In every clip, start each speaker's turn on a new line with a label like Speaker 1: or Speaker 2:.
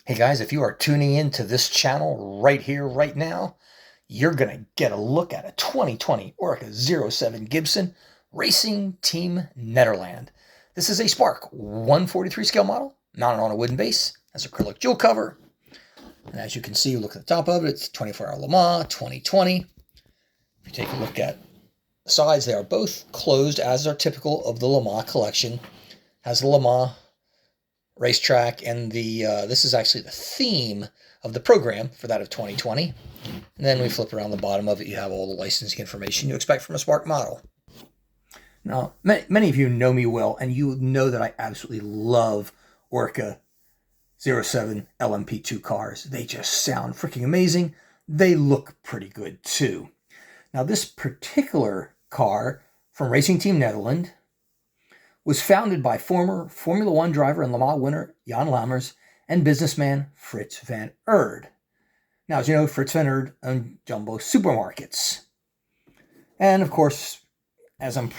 Speaker 1: Hey guys, if you are tuning in to this channel right here, right now, you're going to get a look at a 2020 Oreca 07 Gibson Racing Team Nederland. This is a Spark 143 scale model, mounted on a wooden base, has acrylic jewel cover. And as you can see, look at the top of it, it's 24 Hours of LeMans 2020. If you take a look at the sides, they are both closed as are typical of the LeMans collection. Has the LeMans racetrack, and this is actually the theme of the program for that of 2020. And then we flip around the bottom of it, you have all the licensing information you expect from a Spark model. Now, many of you know me well, and you know that I absolutely love Oreca 07 LMP2 cars. They just sound freaking amazing. They look pretty good too. Now, this particular car from Racing Team Nederland was founded by former Formula One driver and Le Mans winner Jan Lammers and businessman Frits van Eerd. Now, as you know, Frits van Eerd owned Jumbo supermarkets. And of course, as I'm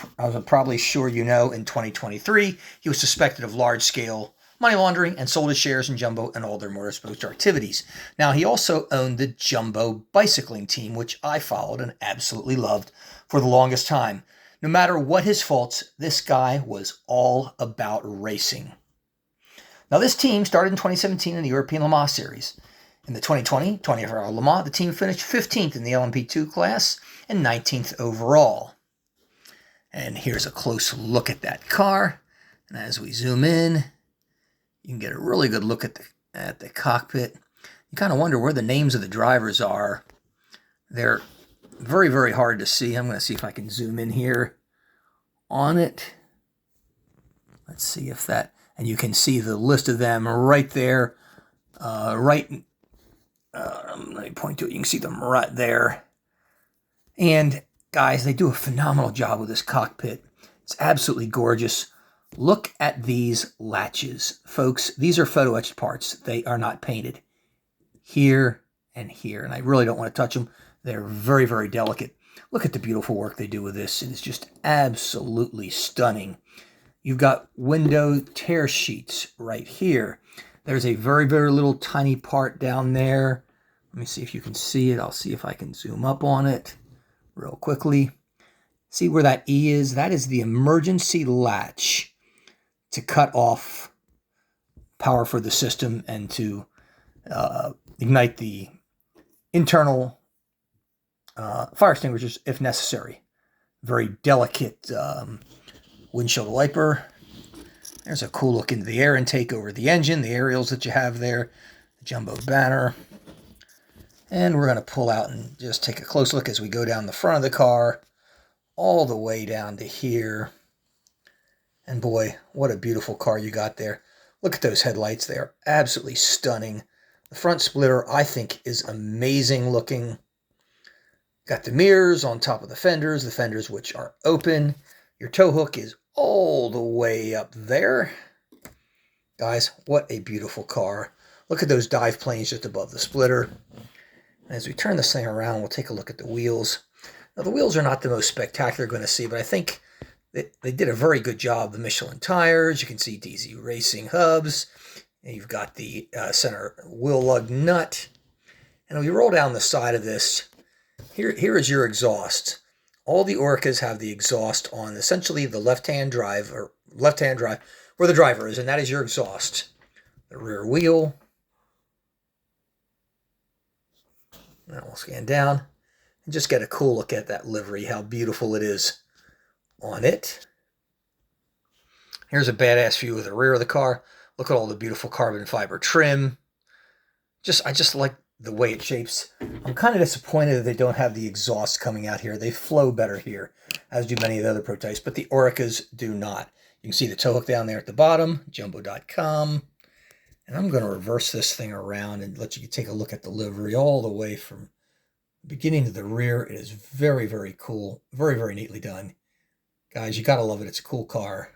Speaker 1: probably sure you know, in 2023, he was suspected of large-scale money laundering and sold his shares in Jumbo and all their motorsport activities. Now, he also owned the Jumbo bicycling team, which I followed and absolutely loved for the longest time. No matter what his faults, this guy was all about racing. Now, this team started in 2017 in the European Le Mans Series. In the 2020 24 Hours Le Mans, the team finished 15th in the LMP2 class and 19th overall. And here's a close look at that car. And as we zoom in, you can get a really good look at the cockpit. You kind of wonder where the names of the drivers are. They're very, very hard to see. I'm going to see if I can zoom in here on it. Let's see if that, and you can see the list of them right there. Let me point to it. You can see them right there. And guys, they do a phenomenal job with this cockpit. It's absolutely gorgeous. Look at these latches, folks. These are photo etched parts. They are not painted here and here. And I really don't want to touch them. They're very, very delicate. Look at the beautiful work they do with this. It is just absolutely stunning. You've got window tear sheets right here. There's a very, very little tiny part down there. Let me see if you can see it. I'll see if I can zoom up on it real quickly. See where that E is? That is the emergency latch to cut off power for the system and to ignite the internal fire extinguishers if necessary. Very delicate windshield wiper. There's a cool look into the air intake over the engine, the aerials that you have there, the Jumbo banner. And we're going to pull out and just take a close look as we go down the front of the car, all the way down to here. And boy, what a beautiful car you got there. Look at those headlights. They are absolutely stunning. The front splitter, I think, is amazing looking. Got the mirrors on top of the fenders which are open. Your tow hook is all the way up there. Guys, what a beautiful car. Look at those dive planes just above the splitter. And as we turn this thing around, we'll take a look at the wheels. Now, the wheels are not the most spectacular you're going to see, but I think they did a very good job. The Michelin tires, you can see DZ Racing hubs. And you've got the center wheel lug nut. And when you roll down the side of this, here is your exhaust. All the Orecas have the exhaust on essentially the left-hand drive where the driver is, and that is your exhaust. The rear wheel. Now we'll scan down and just get a cool look at that livery, how beautiful it is on it. Here's a badass view of the rear of the car. Look at all the beautiful carbon fiber trim. I just like the way it shapes. I'm kind of disappointed that they don't have the exhaust coming out here. They flow better here, as do many of the other prototypes, but the Orecas do not. You can see the tow hook down there at the bottom, jumbo.com. And I'm going to reverse this thing around and let you take a look at the livery all the way from the beginning to the rear. It is very, very cool. Very, very neatly done. Guys, you got to love it. It's a cool car.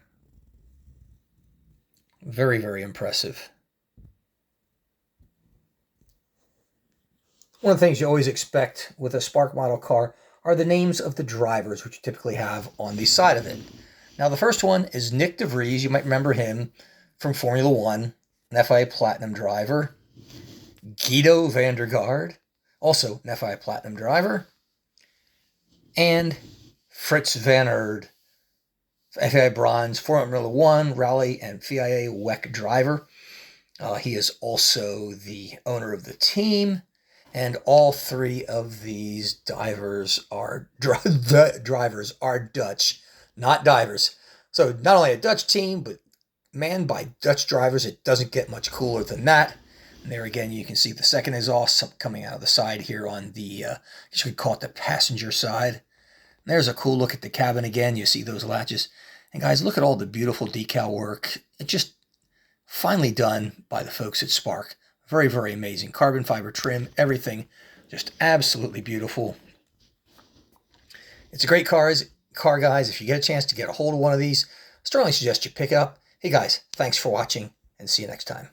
Speaker 1: Very, very impressive. One of the things you always expect with a Spark model car are the names of the drivers, which you typically have on the side of it. Now, the first one is Nick DeVries. You might remember him from Formula One, an FIA Platinum driver. Guido Vandergaard, also an FIA Platinum driver, and Fritz Van Erd, FIA Bronze, Formula One, Rally, and FIA WEC driver. He is also the owner of the team, and all three of these drivers are Dutch, not divers. So not only a Dutch team, but manned by Dutch drivers. It doesn't get much cooler than that. And there again, you can see the second exhaust coming out of the side here on the, you could call it the passenger side. And there's a cool look at the cabin again. You see those latches. And guys, look at all the beautiful decal work. It just finally done by the folks at Spark. Very, very amazing. Carbon fiber trim, everything. Just absolutely beautiful. It's a great car, guys. If you get a chance to get a hold of one of these, I strongly suggest you pick it up. Hey guys, thanks for watching, and see you next time.